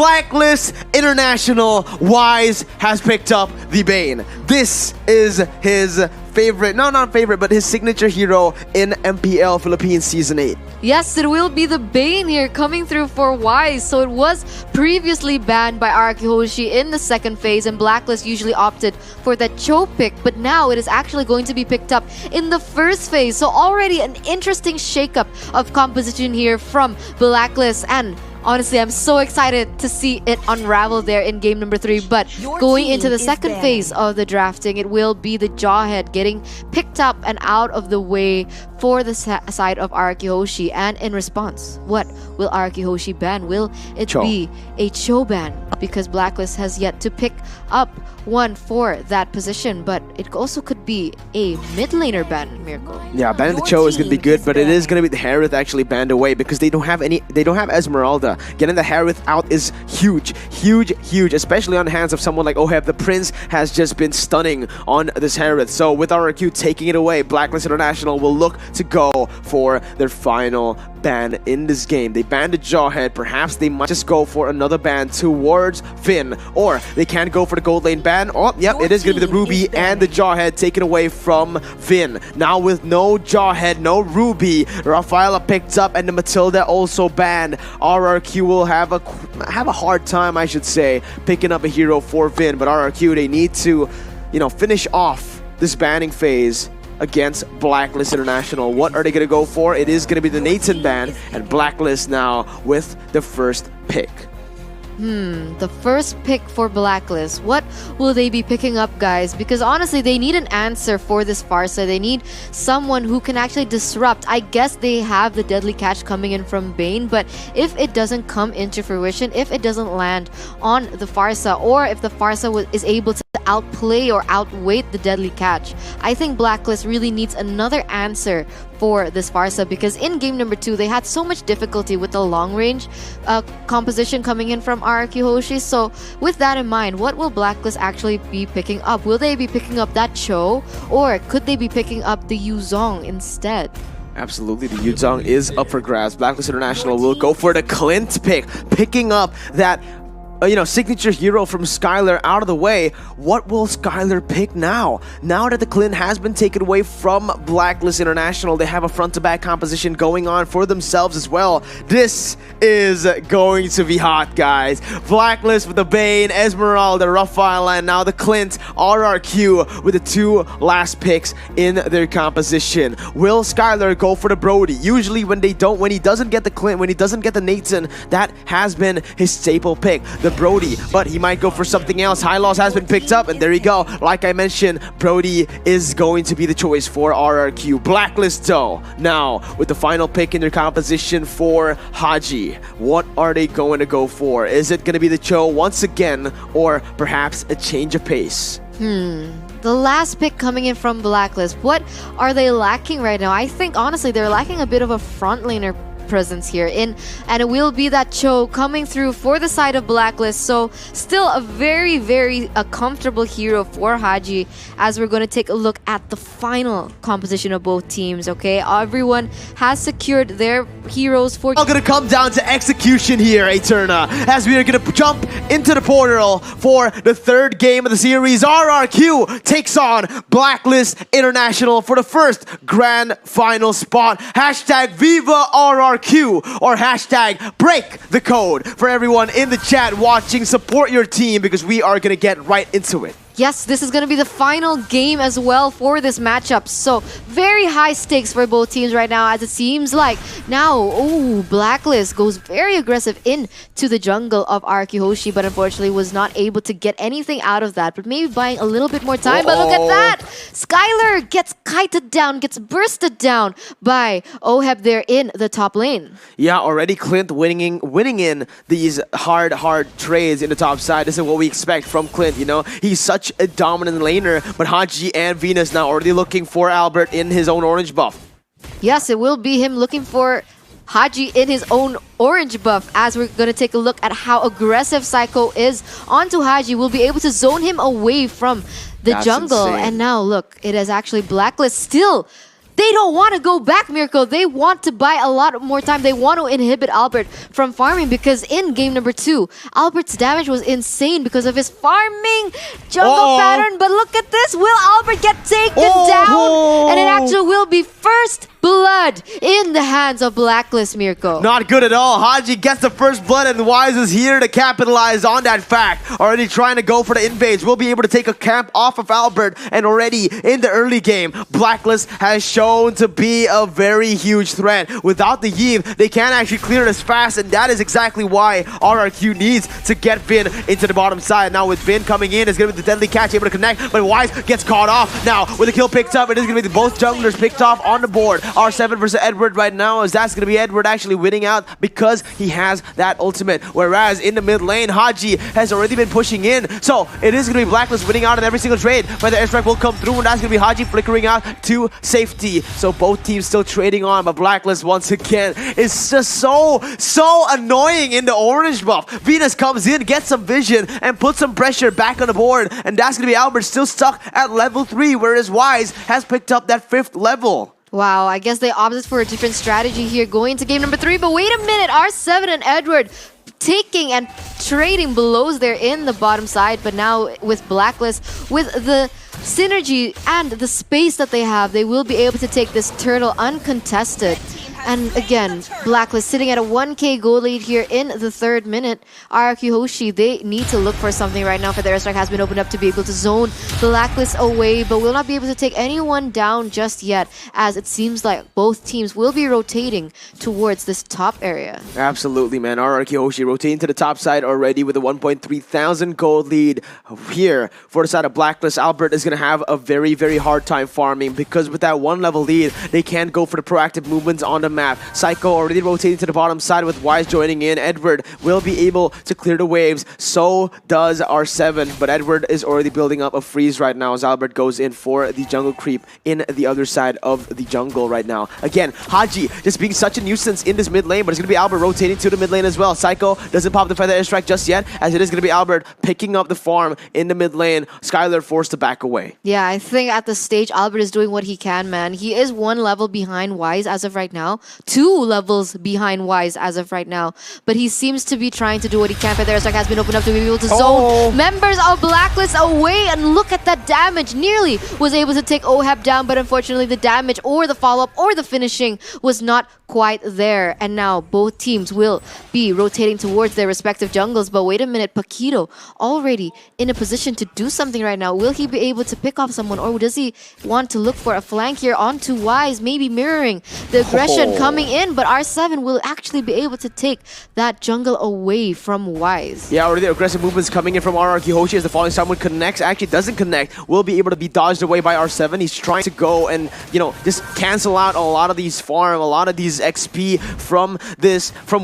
Blacklist International, Wise has picked up the Bane. This is his favorite, no, not favorite, but his signature hero in MPL Philippines Season 8. Yes, it will be the Bane here coming through for Wise. So it was previously banned by RRQ HOSHI in the second phase, and Blacklist usually opted for that Cho pick, but now it is actually going to be picked up in the first phase. So already an interesting shakeup of composition here from Blacklist, and honestly, I'm so excited to see it unravel there in game number 3. But going into the second phase of the drafting, it will be the Jawhead getting picked up and out of the way for the side of RRQ HOSHI. And in response, what will RRQ HOSHI ban? Will it be a Cho ban? Because Blacklist has yet to pick up one for that position, but it also could be a mid laner ban, Miracle. Yeah, banning the Cho is going to be good, but it is going to be the Harith actually banned away because they don't have Esmeralda. Getting the Harith out is huge, especially on the hands of someone like Oheb. The Prince has just been stunning on this Harith. So with RRQ taking it away, Blacklist International will look to go for their final ban in this game. They banned the Jawhead. Perhaps they might just go for another ban towards Finn, or they can go for the gold lane ban. Oh, yep, it is going to be the Ruby and the Jawhead taken away from Finn. Now with no Jawhead, no Ruby, Rafaela picked up and the Matilda also banned. RRQ will have a hard time, I should say, picking up a hero for Finn, but RRQ, they need to, finish off this banning phase against Blacklist International. What are they going to go for? It is going to be the Nathan ban, and Blacklist now with the first pick. The first pick for Blacklist. What will they be picking up, guys? Because honestly, they need an answer for this Pharsa. They need someone who can actually disrupt. I guess they have the Deadly Catch coming in from Bane, but if it doesn't come into fruition, if it doesn't land on the Pharsa, or if the Pharsa is able to outplay or outweight the Deadly Catch, I think Blacklist really needs another answer for this Pharsa, because in game number 2 they had so much difficulty with the long range composition coming in from RRQ HOSHI. So with that in mind, what will Blacklist actually be picking up? Will they be picking up that Cho, or could they be picking up the Yuzong instead? Absolutely, the Yuzong is up for grabs. Blacklist International will go for the Clint pick, picking up that signature hero from Skylar out of the way. What will Skylar pick now? Now that the Clint has been taken away from Blacklist International, they have a front-to-back composition going on for themselves as well. This is going to be hot, guys. Blacklist with the Bane, Esmeralda, Rafaela, and now the Clint, RRQ with the 2 last picks in their composition. Will Skylar go for the Brody? Usually when he doesn't get the Clint, when he doesn't get the Nathan, that has been his staple pick. The Brody, but he might go for something else. High Loss has been picked up, and there you go. Like I mentioned, Brody is going to be the choice for RRQ. Blacklist though, now with the final pick in their composition for Haji, what are they going to go for? Is it going to be the Cho once again, or perhaps a change of pace? The last pick coming in from Blacklist, what are they lacking right now? I think honestly they're lacking a bit of a front laner presence here and it will be that Cho coming through for the side of Blacklist. So still a very comfortable hero for Haji, as we're going to take a look at the final composition of both teams. Okay, everyone has secured their heroes for. All gonna come down to execution here, Eterna, as we are gonna jump into the portal for the 3rd game of the series. RRQ takes on Blacklist International for the first grand final spot. Hashtag Viva RRQ, or hashtag break the code. For everyone in the chat watching, support your team because we are gonna get right into it. Yes, this is going to be the final game as well for this matchup. So, very high stakes for both teams right now, as it seems like now, Blacklist goes very aggressive into the jungle of RRQ HOSHI, but unfortunately was not able to get anything out of that. But maybe buying a little bit more time. But look at that! Skylar gets kited down, gets bursted down by Oheb there in the top lane. Yeah, already Clint winning in these hard trades in the top side. This is what we expect from Clint, He's such a dominant laner, but Haji and Venus now already looking for Albert in his own orange buff. Yes, it will be him looking for Haji in his own orange buff, as we're going to take a look at how aggressive Psycho is onto Haji. We'll be able to zone him away from the jungle. Insane. And now look, it is actually Blacklist still they don't want to go back, Mirko. They want to buy a lot more time. They want to inhibit Albert from farming because in game number 2, Albert's damage was insane because of his farming jungle pattern. But look at this. Will Albert get taken down? And it actually will be first blood in the hands of Blacklist, Mirko. Not good at all. Haji gets the first blood, and Wise is here to capitalize on that fact. Already trying to go for the invades. Will be able to take a camp off of Albert, and already in the early game, Blacklist has shown to be a very huge threat. Without the Yeve, they can't actually clear it as fast, and that is exactly why RRQ needs to get Vin into the bottom side. Now with Vin coming in, it's going to be the deadly catch, able to connect, but Wise gets caught off. Now with the kill picked up, it is going to be both junglers picked off on the board. R7 versus Edward right now, as that's going to be Edward actually winning out because he has that ultimate. Whereas in the mid lane, Haji has already been pushing in. So it is going to be Blacklist winning out in every single trade. But the airstrike will come through, and that's going to be Haji flickering out to safety. So both teams still trading on, but Blacklist once again is just so annoying in the orange buff. Venus comes in, gets some vision, and puts some pressure back on the board. And that's going to be Albert still stuck at level 3, whereas Wise has picked up that 5th level. Wow, I guess they opted for a different strategy here going into game number 3. But wait a minute, R7 and Edward taking and trading blows there in the bottom side. But now with Blacklist, with the synergy and the space that they have, they will be able to take this turtle uncontested. And again, Blacklist sitting at a 1k gold lead here in the 3rd minute. RRQ Hoshi, they need to look for something right now, for the airstrike has been opened up to be able to zone Blacklist away, but will not be able to take anyone down just yet, as it seems like both teams will be rotating towards this top area. Absolutely, man. RRQ Hoshi rotating to the top side already with a 1.3 thousand gold lead here for the side of Blacklist. Albert is going to have a very, very hard time farming because with that 1 level lead, they can't go for the proactive movements on the map. Psycho already rotating to the bottom side with Wise joining in. Edward will be able to clear the waves. So does R7, but Edward is already building up a freeze right now as Albert goes in for the jungle creep in the other side of the jungle right now. Again, Haji just being such a nuisance in this mid lane, but it's going to be Albert rotating to the mid lane as well. Psycho doesn't pop the feather airstrike just yet, as it is going to be Albert picking up the farm in the mid lane. Skylar forced to back away. Yeah, I think at this stage, Albert is doing what he can, man. He is 1 level behind Wise as of right now. 2 levels behind Wise as of right now. But he seems to be trying to do what he can. But the airstrike has been opened up to be able to zone members of Blacklist away. And look at that damage. Nearly was able to take Ohab down, but unfortunately the damage or the follow-up or the finishing was not quite there. And now both teams will be rotating towards their respective jungles. But wait a minute, Paquito already in a position to do something right now. Will he be able to pick off someone, or does he want to look for a flank here onto Wise, maybe mirroring the aggression coming in? But R7 will actually be able to take that jungle away from Wise. Yeah, already aggressive movements coming in from RRQ Hoshi as the falling star connects. Actually doesn't connect. Will be able to be dodged away by R7. He's trying to go and, you know, just cancel out a lot of these farm, a lot of these XP from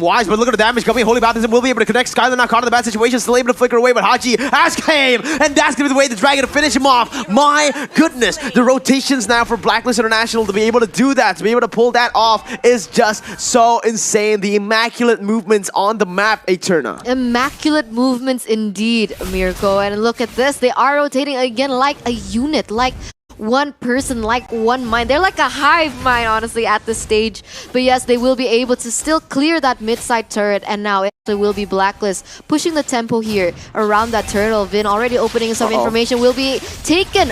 Wise. But look at the damage coming. Holy Baptism will be able to connect. Skylar not caught in the bad situation, still able to flicker away, but Haji has came, and that's going to be the way the Dragon to finish him off. My goodness, the rotations now for Blacklist International to be able to do that, to be able to pull that off is just so insane. The immaculate movements on the map, Eterna. Immaculate movements indeed, Mirko. And look at this. They are rotating again like a unit, like one person, like one mind. They're like a hive mind, honestly, at this stage. But yes, they will be able to still clear that mid-side turret. And now it will be Blacklist pushing the tempo here around that turtle. Vin already opening some information. Will be taken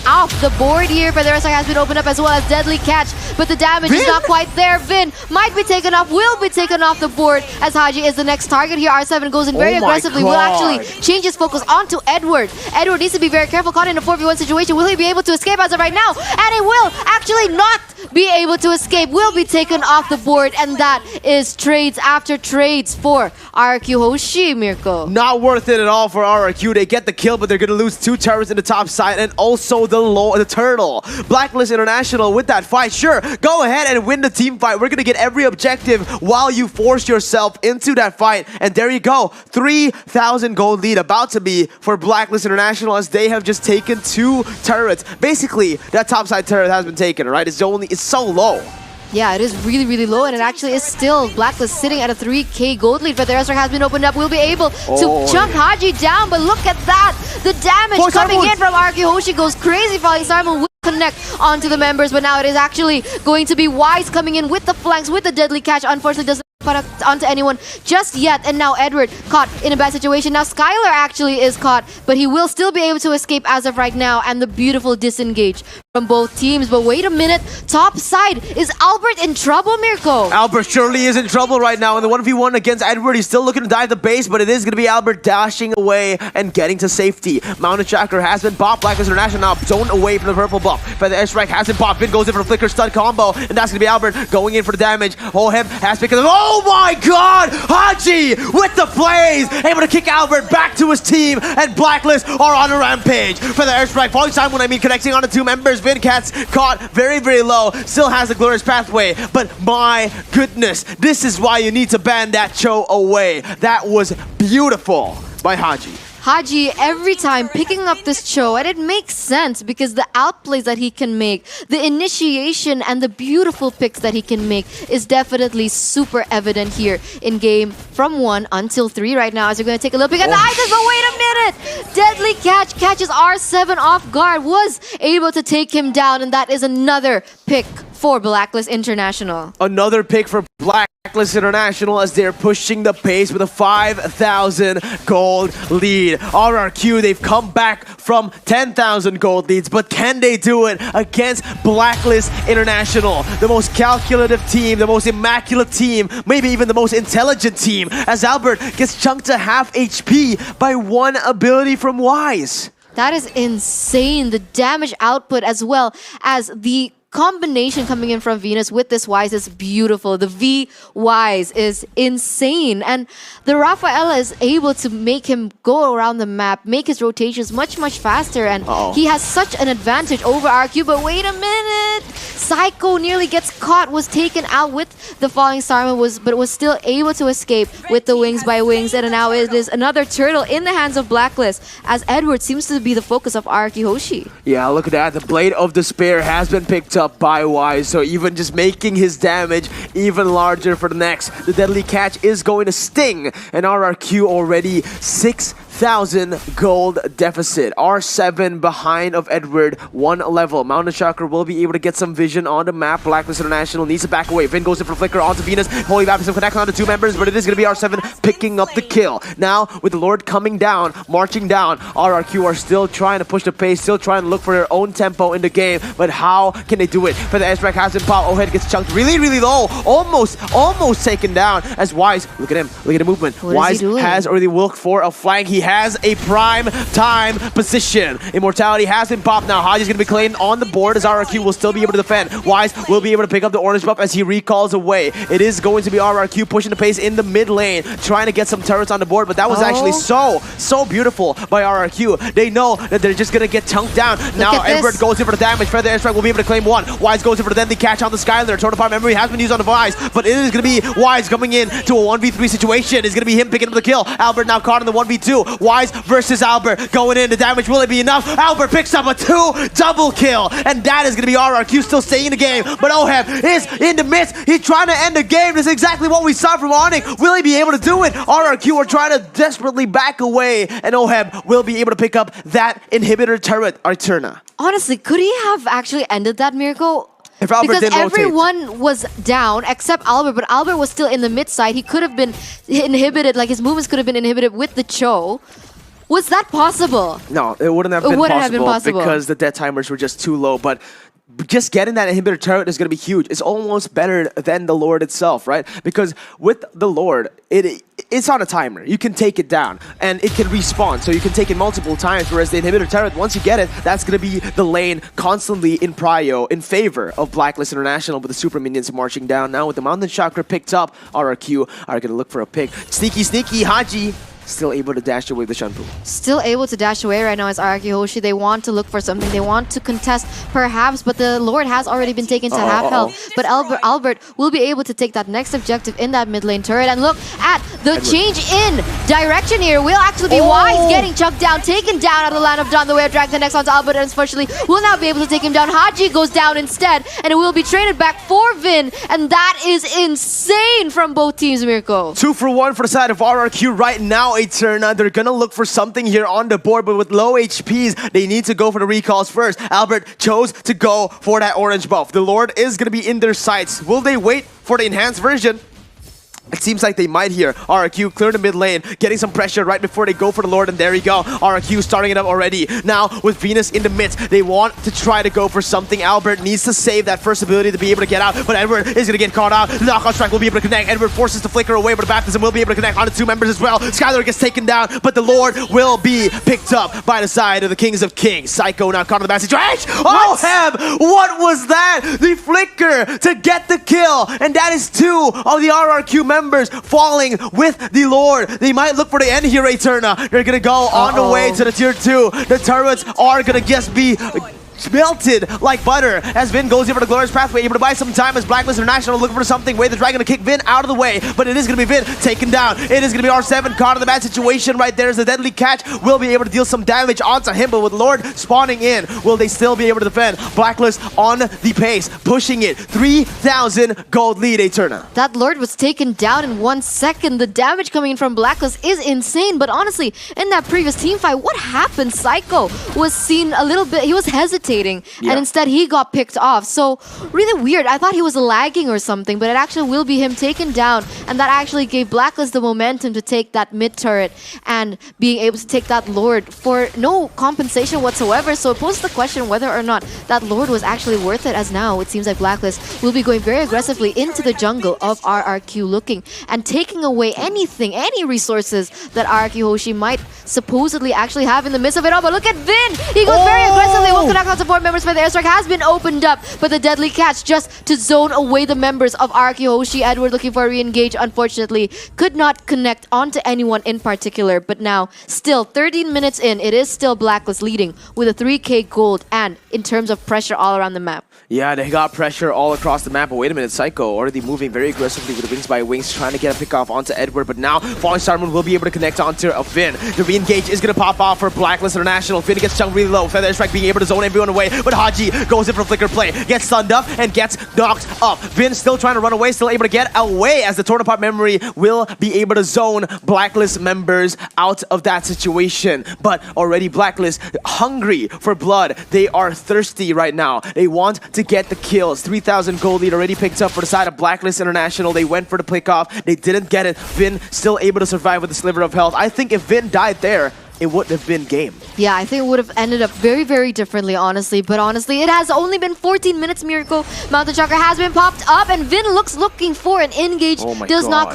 off the board here, but the airstrike has been opened up as well as deadly catch, but the damage is not quite there. Vin might be taken off, will be taken off the board as Haji is the next target here. R7 goes in very aggressively, will actually change his focus onto Edward. Edward needs to be very careful, caught in a 4v1 situation. Will he be able to escape as of right now? And he will actually not be able to escape, will be taken off the board, and that is trades after trades for RRQ Hoshi, Mirko. Not worth it at all for RRQ. They get the kill, but they're going to lose 2 turrets in the top side and also the turtle. Blacklist International with that fight. Sure, go ahead and win the team fight. We're going to get every objective while you force yourself into that fight. And there you go. 3,000 gold lead about to be for Blacklist International as they have just taken 2 turrets. Basically, that topside turret has been taken, right? It's so low. Yeah, it is really, really low, and it actually is still Blacklist sitting at a 3k gold lead, but the airstrike has been opened up. We'll be able to chunk Haji down, but look at that! The damage coming in from RRQ Hoshi goes crazy. Falling Star will connect onto the members, but now it is actually going to be Wise coming in with the flanks, with the deadly catch. Unfortunately, doesn't put onto anyone just yet, and now Edward caught in a bad situation. Now Skylar actually is caught, but he will still be able to escape as of right now, and the beautiful disengage from both teams. But wait a minute, top side, is Albert in trouble, Mirko? Albert surely is in trouble right now in the 1v1 against Edward. He's still looking to dive the base, but it is going to be Albert dashing away and getting to safety. Mounted Tracker has been popped. BLACKLIST International now zoned away from the purple buff. But the airstrike has been popped. Vin goes in for a flicker stun combo, and that's going to be Albert going in for the damage. Oheb has picked up. Oh my god! Haji with the plays! Able to kick Albert back to his team, and BLACKLIST are on a rampage for the airstrike. Falling time when I mean connecting on the two members. Vincat's caught very, very low. Still has a glorious pathway, but my goodness, this is why you need to ban that Cho away. That was beautiful by Haji. Haji every time picking up this Cho, and it makes sense because the outplays that he can make, the initiation and the beautiful picks that he can make is definitely super evident here in game from 1 until 3 right now. As we're going to take a look at the items, but wait a minute! Deadly catch, catches R7 off guard, was able to take him down, and that is another pick for BLACKLIST International. Another pick for BLACKLIST International as they're pushing the pace with a 5,000 gold lead. RRQ, they've come back from 10,000 gold leads, but can they do it against BLACKLIST International? The most calculative team, the most immaculate team, maybe even the most intelligent team, as Albert gets chunked to half HP by one ability from Wise. That is insane. The damage output as well as the combination coming in from Venus with this Wise is beautiful. The V Wise is insane. And the Rafaela is able to make him go around the map, make his rotations much, much faster. And he has such an advantage over RQ. But wait a minute! Psycho nearly gets caught, was taken out with the falling star, but was still able to escape with the wings by wings. And now it is another turtle in the hands of BLACKLIST, as Edward seems to be the focus of RRQ HOSHI. Yeah, look at that. The Blade of Despair has been picked up by Wise, so even just making his damage even larger for the next. The deadly catch is going to sting, and RRQ already 6,000 gold deficit. R7 behind of Edward, 1 level. Mountain Chakra will be able to get some vision on the map. BLACKLIST International needs to back away. Vin goes in for Flicker onto Venus. Holy Baptism connects on the two members, but it is going to be R7 picking up the kill. Now, with the Lord coming down, marching down, RRQ are still trying to push the pace, still trying to look for their own tempo in the game, but how can they do it? For the airstrike has been popped. Ohad gets chunked really, really low. Almost taken down as Wise, look at him, look at the movement. Wise has already looked for a flank. He has a prime time position. Immortality has been popped now. Haji's going to be claimed on the board as RRQ will still be able to defend. Wise will be able to pick up the orange buff as he recalls away. It is going to be RRQ pushing the pace in the mid lane, trying to get some turrets on the board, but that was actually so beautiful by RRQ. They know that they're just going to get chunked down. Now Edward goes in for the damage. Feather airstrike will be able to claim 1. Wise goes in for the deadly catch on the Skylar. Total Fire Memory has been used on the Wise, but it is going to be Wise coming in to a 1v3 situation. It's going to be him picking up the kill. Albert now caught in the 1v2. Wise versus Albert going in. The damage, will it be enough? Albert picks up a 2 double kill, and that is going to be RRQ still staying in the game, but Oheb is in the midst. He's trying to end the game. This is exactly what we saw from Onyx. Will he be able to do it? RRQ are trying to desperately back away, and Oheb will be able to pick up that inhibitor turret, Arturna. Honestly, could he have actually ended that miracle? If Albert because didn't everyone was down except Albert, but Albert was still in the mid side. He could have been inhibited, like his movements could have been inhibited with the Cho. Was that possible? No, it wouldn't have been possible because the death timers were just too low, but just getting that inhibitor turret is going to be huge. It's almost better than the Lord itself, right? Because with the Lord, it's on a timer. You can take it down, and it can respawn, so you can take it multiple times, whereas the inhibitor turret, once you get it, that's going to be the lane constantly in prio in favor of BLACKLIST International with the super minions marching down. Now with the Mountain Chakra picked up, RRQ are going to look for a pick. Sneaky, Haji. Still able to dash away the Shanpu. Still able to dash away right now as RRQ HOSHI. They want to look for something. They want to contest perhaps, but the Lord has already been taken to half health. But Albert will be able to take that next objective in that mid lane turret. And look at the change in direction here. Will actually be Wise getting chucked down, taken down out of the land of Dawn. The way of Drag the next onto Albert, and unfortunately will not be able to take him down. Haji goes down instead, and it will be traded back for Vin. And that is insane from both teams, Mirko. 2 for 1 for the side of RRQ right now. now, Eterna, they're gonna look for something here on the board, but with low HPs, they need to go for the recalls first. Albert chose to go for that orange buff. The Lord is gonna be in their sights. Will they wait for the enhanced version? It seems like they might here. RRQ clear the mid lane, getting some pressure right before they go for the Lord, and there you go. RRQ starting it up already. Now, with Venus in the midst, they want to try to go for something. Albert needs to save that first ability to be able to get out, but Edward is going to get caught out. The knockout strike will be able to connect. Edward forces the flicker away, but the baptism will be able to connect on the two members as well. Skylar gets taken down, but the Lord will be picked up by the side of the Kings of Kings. Psycho now caught in the bad situation. Oh, Heb! What was that? The flicker to get the kill, and that is two of the RRQ members falling with the Lord. They might look for the end here, Eterna. They're gonna go on the way to the tier 2. The turrets are gonna just be melted like butter as Vin goes in for the glorious pathway, able to buy some time as BLACKLIST International looking for something. Wade the Dragon to kick Vin out of the way, but it is going to be Vin taken down. It is going to be R7 caught in the bad situation right there as the deadly catch will be able to deal some damage onto him, but with Lord spawning in, will they still be able to defend? BLACKLIST on the pace, pushing it. 3,000 gold lead, Eterna. That Lord was taken down in 1 second. The damage coming in from BLACKLIST is insane, but honestly, in that previous team fight, what happened? Psycho was seen a little bit, he was hesitating. And instead he got picked off. So really weird. I thought he was lagging or something, but it actually will be him taken down, and that actually gave BLACKLIST the momentum to take that mid turret and being able to take that Lord for no compensation whatsoever. So it poses the question whether or not that Lord was actually worth it, as now it seems like BLACKLIST will be going very aggressively into the jungle of RRQ, looking and taking away anything, any resources that RRQ Hoshi might supposedly actually have in the midst of it all. But look at Vin! He goes very aggressively. Will connect on support members, for the airstrike has been opened up, but the deadly catch just to zone away the members of RRQ Hoshi. Edward looking for a re-engage, unfortunately could not connect onto anyone in particular, but now still 13 minutes in, it is still BLACKLIST leading with a 3k gold and in terms of pressure all around the map. Yeah, they got pressure all across the map, but wait a minute, Psycho already moving very aggressively with the Wings by Wings, trying to get a pick off onto Edward, but now Falling Star Moon will be able to connect onto a Finn. The re-engage is going to pop off for BLACKLIST International. Finn gets chunked really low, Feather Strike being able to zone everyone away, but Haji goes in for a flicker play, gets stunned up and gets knocked up. Vin still trying to run away, still able to get away as the Torn Apart Memory will be able to zone BLACKLIST members out of that situation. But already BLACKLIST hungry for blood. They are thirsty right now. They want to get the kills. 3,000 gold lead already picked up for the side of BLACKLIST International. They went for the pick off. They didn't get it. Vin still able to survive with a sliver of health. I think if Vin died there, it wouldn't have been game. Yeah, I think it would have ended up very, very differently, honestly. But honestly, it has only been 14 minutes, Miracle. Mountain Chakra has been popped up, and Vin looking for an engage. Does not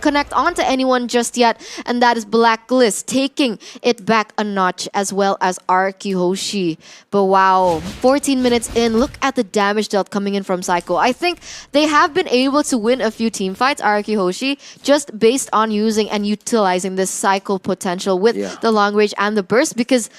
connect onto anyone just yet. And that is BLACKLIST taking it back a notch, as well as RRQ Hoshi. But wow, 14 minutes in, look at the damage dealt coming in from Psycho. I think they have been able to win a few team fights, RRQ Hoshi, just based on using and utilizing this Psycho potential with the long range and the burst, because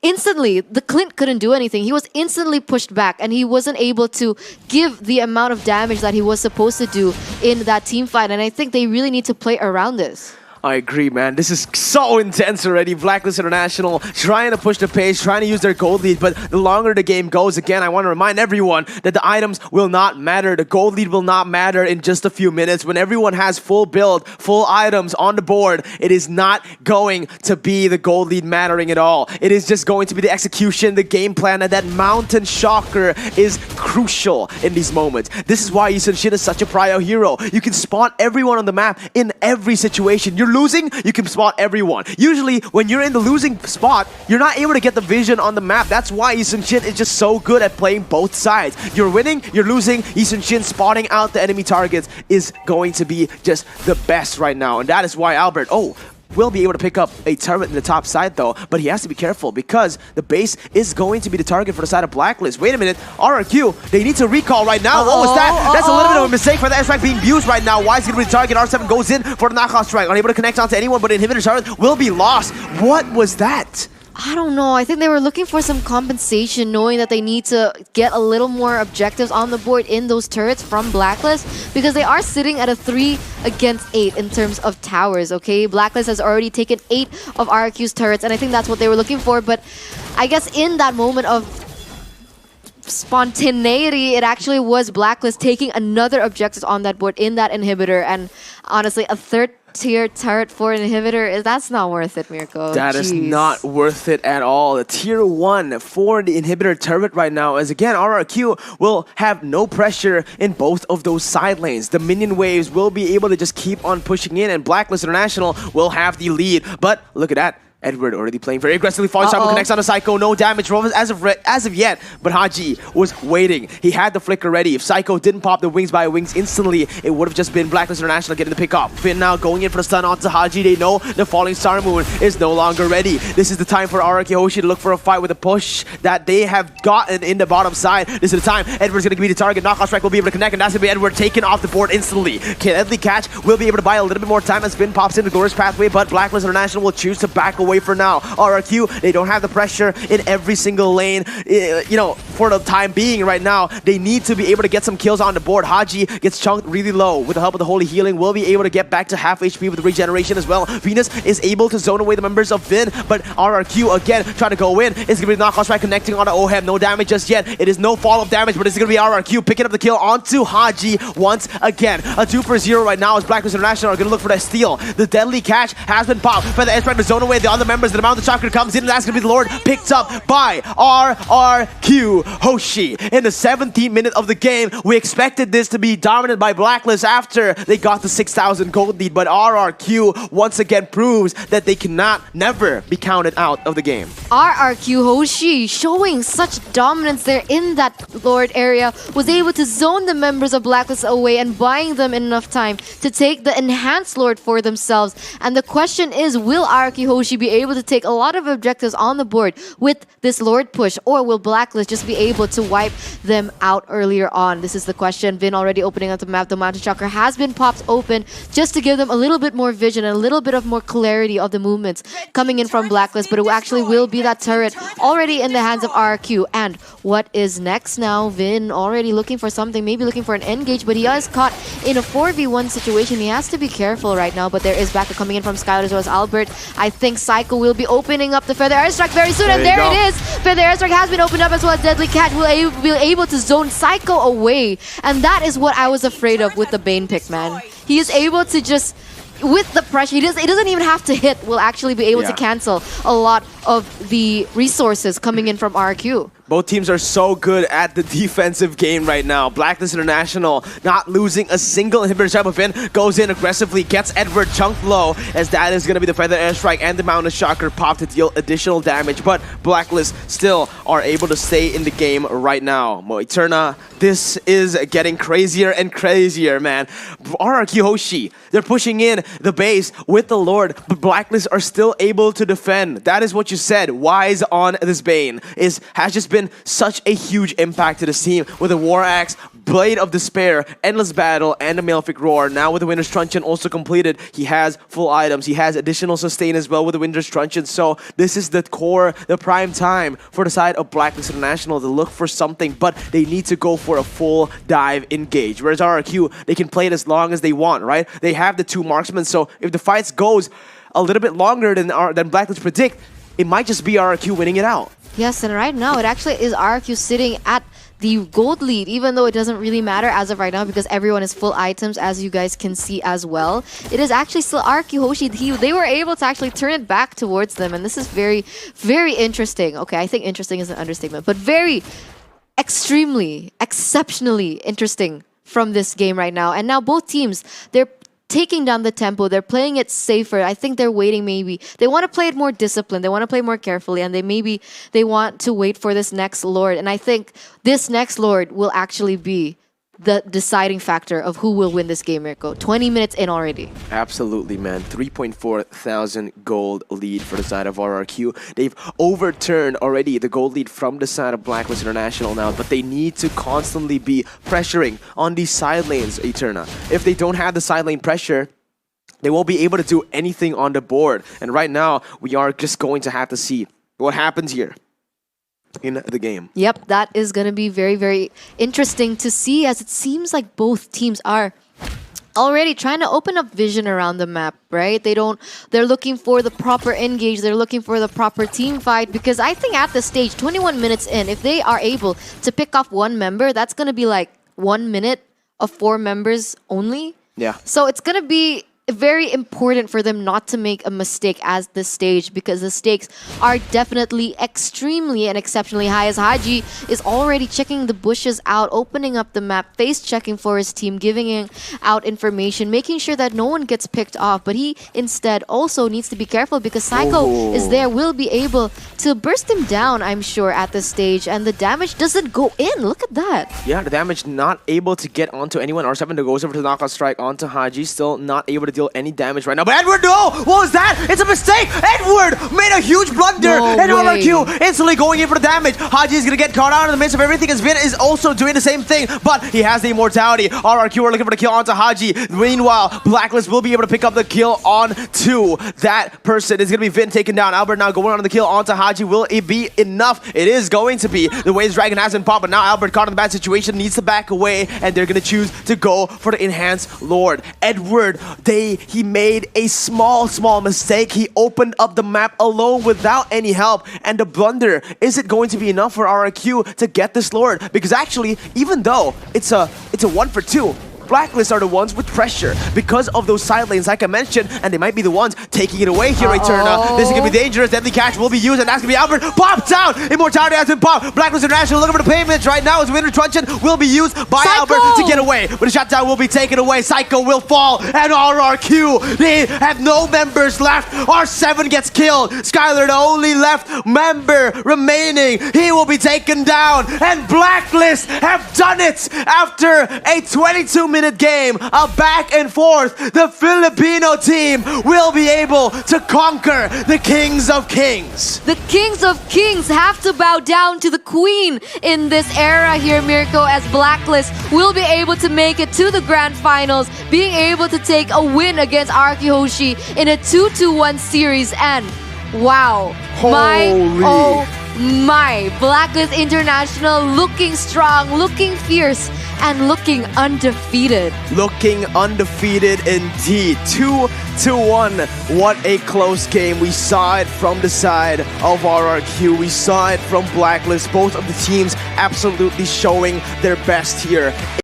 instantly the Clint couldn't do anything. He was instantly pushed back and he wasn't able to give the amount of damage that he was supposed to do in that team fight, and I think they really need to play around this. I agree, man. This is so intense already. BLACKLIST International trying to push the pace, trying to use their gold lead, but the longer the game goes, again, I want to remind everyone that the items will not matter. The gold lead will not matter in just a few minutes. When everyone has full build, full items on the board, it is not going to be the gold lead mattering at all. It is just going to be the execution, the game plan, and that Mountain Shocker is crucial in these moments. This is why Yisun Shin is such a prio hero. You can spot everyone on the map in every situation. You're losing, you can spot everyone. Usually, when you're in the losing spot, you're not able to get the vision on the map. That's why Yisun Shin is just so good at playing both sides. You're winning, you're losing. Yisun Shin spotting out the enemy targets is going to be just the best right now. And that is why Albert, will be able to pick up a turret in the top side though, but he has to be careful because the base is going to be the target for the side of BLACKLIST. Wait a minute, RRQ, they need to recall right now. What was that? That's a little bit of a mistake for the airstrike being used right now. Why is he going to be the target? R7 goes in for the knockout strike, unable to connect onto anyone, but inhibitor turret will be lost. What was that? I don't know. I think they were looking for some compensation, knowing that they need to get a little more objectives on the board in those turrets from BLACKLIST, because they are sitting at a 3 against 8 in terms of towers, okay? BLACKLIST has already taken 8 of RRQ's turrets, and I think that's what they were looking for, but I guess in that moment of spontaneity, it actually was BLACKLIST taking another objective on that board in that inhibitor, and honestly, a third tier turret for inhibitor, that's not worth it, Mirko. That is Jeez. not worth it at all. The tier 1 for the inhibitor turret right now is again RRQ will have no pressure in both of those side lanes. The minion waves will be able to just keep on pushing in, and BLACKLIST International will have the lead. But look at that. Edward already playing very aggressively. Falling Cyber connects on a Psycho. No damage as of yet. But Haji was waiting. He had the flicker ready. If Psycho didn't pop the wings by wings instantly, it would have just been BLACKLIST International getting the pick off. Finn now going in for the stun onto Haji. They know the falling Star Moon is no longer ready. This is the time for RRQ HOSHI to look for a fight with a push that they have gotten in the bottom side. This is the time. Edward's going to be the target. Knockout Strike will be able to connect, and that's going to be Edward taken off the board instantly. Deadly Catch will be able to buy a little bit more time as Finn pops in the Glorious Pathway, but BLACKLIST International will choose to back away for now. RRQ, they don't have the pressure in every single lane, for the time being right now. They need to be able to get some kills on the board. Haji gets chunked really low. With the help of the Holy Healing, will be able to get back to half HP with regeneration as well. Venus is able to zone away the members of Vin, but RRQ again trying to go in. It's going to be Knockout Strike connecting on the Ohem. No damage just yet. It is no follow-up damage, but it's going to be RRQ picking up the kill onto Haji once again. A 2 for 0 right now as BLACKLIST International are going to look for that steal. The Deadly Catch has been popped by the Airstrike to zone away the other members. The amount of chakra comes in, and that's going to be the Lord picked up by RRQ HOSHI. In the 17th minute of the game, we expected this to be dominated by BLACKLIST after they got the 6,000 gold lead, but RRQ once again proves that they cannot never be counted out of the game. RRQ HOSHI showing such dominance there in that Lord area, was able to zone the members of BLACKLIST away and buying them enough time to take the enhanced Lord for themselves. And the question is, will RRQ HOSHI be able to take a lot of objectives on the board with this Lord push, or will BLACKLIST just be able to wipe them out earlier on? This is the question. Vin already opening up the map. The Mountain Chakra has been popped open just to give them a little bit more vision and a little bit of more clarity of the movements coming in from BLACKLIST, but it actually will be that turret already in the hands of RRQ. And what is next now? Vin already looking for something, maybe looking for an engage, but he is caught in a 4v1 situation. He has to be careful right now, but there is backup coming in from Skylar as well as Albert. I think Psycho will be opening up the Feather Airstrike very soon, and there it is! Feather Airstrike has been opened up as well as Deadly Catch will be able to zone Psycho away, and that is what I was afraid of with the Bane pick, man. He is able to just, with the pressure, he doesn't even have to hit, will actually be able to cancel a lot of the resources coming in from RRQ. Both teams are so good at the defensive game right now. BLACKLIST International not losing a single inhibitor type of in, goes in aggressively, gets Edward chunked low, as that is going to be the Feather Airstrike and the Mountain Shocker pop to deal additional damage. But BLACKLIST still are able to stay in the game right now. Moeterna, this is getting crazier and crazier, man. RRQ HOSHI, they're pushing in the base with the Lord, but BLACKLIST are still able to defend. That is what you said. Wise on this Bane has just been such a huge impact to this team with a War Axe, Blade of Despair, Endless Battle, and the Malefic Roar. Now with the Winter's Truncheon also completed, he has full items. He has additional sustain as well with the Winter's Truncheon. So this is the core, the prime time for the side of BLACKLIST International to look for something, but they need to go for a full dive engage. Whereas RRQ, they can play it as long as they want, right? They have the 2 marksmen, so if the fights goes a little bit longer than BLACKLIST predict, it might just be RRQ winning it out. Yes, and right now it actually is RRQ sitting at the gold lead, even though it doesn't really matter as of right now because everyone is full items, as you guys can see as well. It is actually still RRQ HOSHI. They were able to actually turn it back towards them, and this is very, very interesting. Okay, I think interesting is an understatement, but very, extremely, exceptionally interesting from this game right now. And now both teams, they're taking down the tempo. They're playing it safer. I think they're waiting maybe. They want to play it more disciplined. They want to play more carefully, and they want to wait for this next Lord. And I think this next Lord will actually be the deciding factor of who will win this game, Mirko. 20 minutes in already. Absolutely, man. 3.4 thousand gold lead for the side of RRQ. They've overturned already the gold lead from the side of BLACKLIST International now, but they need to constantly be pressuring on these side lanes, Eterna. If they don't have the side lane pressure, they won't be able to do anything on the board. And right now, we are just going to have to see what happens here in the game. Yep, that is going to be very, very interesting to see, as it seems like both teams are already trying to open up vision around the map, right? They're looking for the proper engage, they're looking for the proper team fight, because I think at this stage, 21 minutes in, if they are able to pick off one member, that's going to be like 1 minute of 4 members only. Yeah. So it's going to be very important for them not to make a mistake as this stage, because the stakes are definitely extremely and exceptionally high, as Haji is already checking the bushes out, opening up the map, face checking for his team, giving out information, making sure that no one gets picked off. But he instead also needs to be careful because Psycho is there, will be able to burst him down, I'm sure, at this stage, and the damage doesn't go in. Look at that. Yeah, the damage not able to get onto anyone. R7 goes over to the knockout strike onto Haji, still not able to deal any damage right now. But Edward, no! What was that? It's a mistake! Edward made a huge blunder! And RRQ instantly going in for the damage. Haji is gonna get caught out in the midst of everything. Vin is also doing the same thing, but he has the immortality. RRQ are looking for the kill onto Haji. Meanwhile, Blacklist will be able to pick up the kill onto that person. It's gonna be Vin taken down. Albert now going on the kill onto Haji. Will it be enough? It is going to be. The Waves Dragon hasn't popped, but now Albert caught in the bad situation, needs to back away, and they're gonna choose to go for the Enhanced Lord. Edward, he made a small mistake. He opened up the map alone without any help, and the blunder, is it going to be enough for RRQ to get this Lord? Because actually, even though it's a 1 for 2, Blacklist are the ones with pressure because of those side lanes, like I mentioned, and they might be the ones taking it away here, Eterna. This is going to be dangerous. Deadly Catch will be used, and that's going to be Albert. Popped out! Immortality has been popped. Blacklist International looking for the payments right now as Winter Truncheon will be used by Psycho! Albert to get away. But the shutdown will be taken away. Psycho will fall, and RRQ, they have no members left. R7 gets killed. Skylar, the only left member remaining. He will be taken down, and Blacklist have done it after a 22-minute game, a back and forth. The Filipino team will be able to conquer the Kings of Kings. The Kings of Kings have to bow down to the Queen in this era here, Mirko, as Blacklist will be able to make it to the Grand Finals, being able to take a win against RRQ HOSHI in a 2-1 series. And wow, my Blacklist International looking strong, looking fierce, and looking undefeated. Looking undefeated indeed. 2-1. What a close game. We saw it from the side of RRQ. We saw it from Blacklist. Both of the teams absolutely showing their best here.